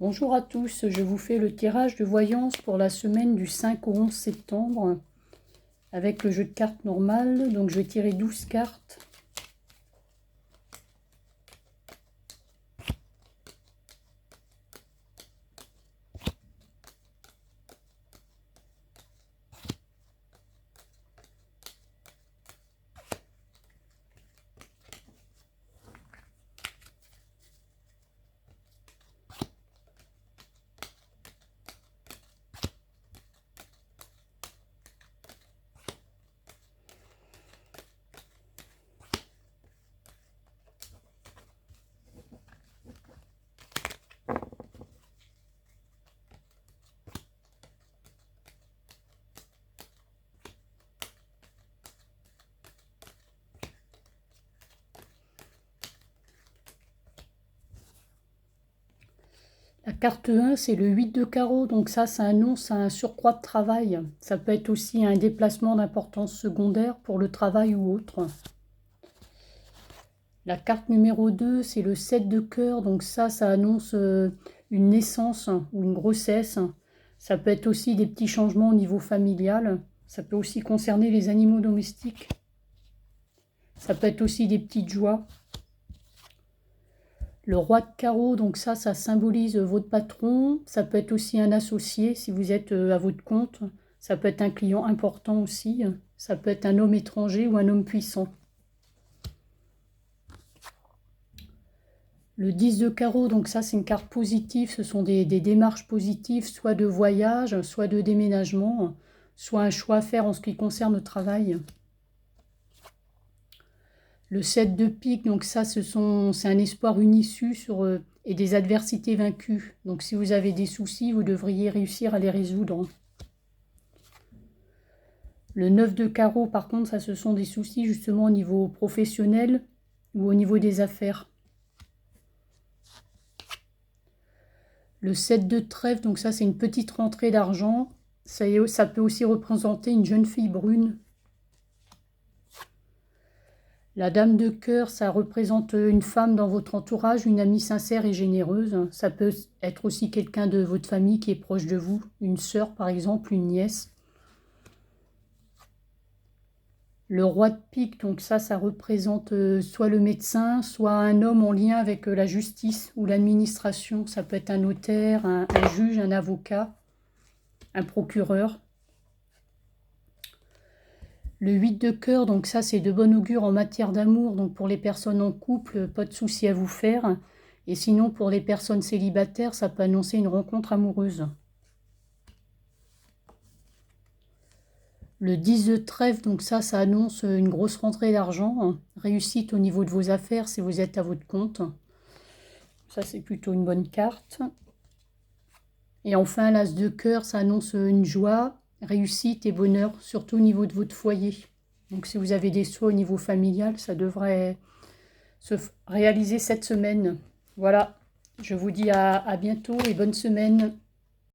Bonjour à tous, je vous fais le tirage de voyance pour la semaine du 5 au 11 septembre avec le jeu de cartes normal. Donc je vais tirer 12 cartes. La carte 1, c'est le 8 de carreau, donc ça annonce un surcroît de travail. Ça peut être aussi un déplacement d'importance secondaire pour le travail ou autre. La carte numéro 2, c'est le 7 de cœur, donc ça annonce une naissance ou une grossesse. Ça peut être aussi des petits changements au niveau familial. Ça peut aussi concerner les animaux domestiques. Ça peut être aussi des petites joies. Le roi de carreau, donc ça symbolise votre patron. Ça peut être aussi un associé si vous êtes à votre compte. Ça peut être un client important aussi. Ça peut être un homme étranger ou un homme puissant. Le 10 de carreau, donc ça c'est une carte positive. Ce sont des démarches positives, soit de voyage, soit de déménagement, soit un choix à faire en ce qui concerne le travail. Le 7 de pique, donc ça, c'est un espoir, une issue et des adversités vaincues. Donc si vous avez des soucis, vous devriez réussir à les résoudre. Le 9 de carreau, par contre, ça, ce sont des soucis justement au niveau professionnel ou au niveau des affaires. Le 7 de trèfle, donc ça, c'est une petite rentrée d'argent. Ça peut aussi représenter une jeune fille brune. La dame de cœur, ça représente une femme dans votre entourage, une amie sincère et généreuse. Ça peut être aussi quelqu'un de votre famille qui est proche de vous, une sœur par exemple, une nièce. Le roi de pique, donc ça représente soit le médecin, soit un homme en lien avec la justice ou l'administration. Ça peut être un notaire, un juge, un avocat, un procureur. Le 8 de cœur, donc ça c'est de bon augure en matière d'amour, donc pour les personnes en couple, pas de souci à vous faire. Et sinon pour les personnes célibataires, ça peut annoncer une rencontre amoureuse. Le 10 de trèfle, donc ça annonce une grosse rentrée d'argent, réussite au niveau de vos affaires si vous êtes à votre compte. Ça c'est plutôt une bonne carte. Et enfin l'as de cœur, ça annonce une joie, réussite et bonheur, surtout au niveau de votre foyer. Donc si vous avez des souhaits au niveau familial, ça devrait se réaliser cette semaine. Voilà, je vous dis à bientôt et bonne semaine.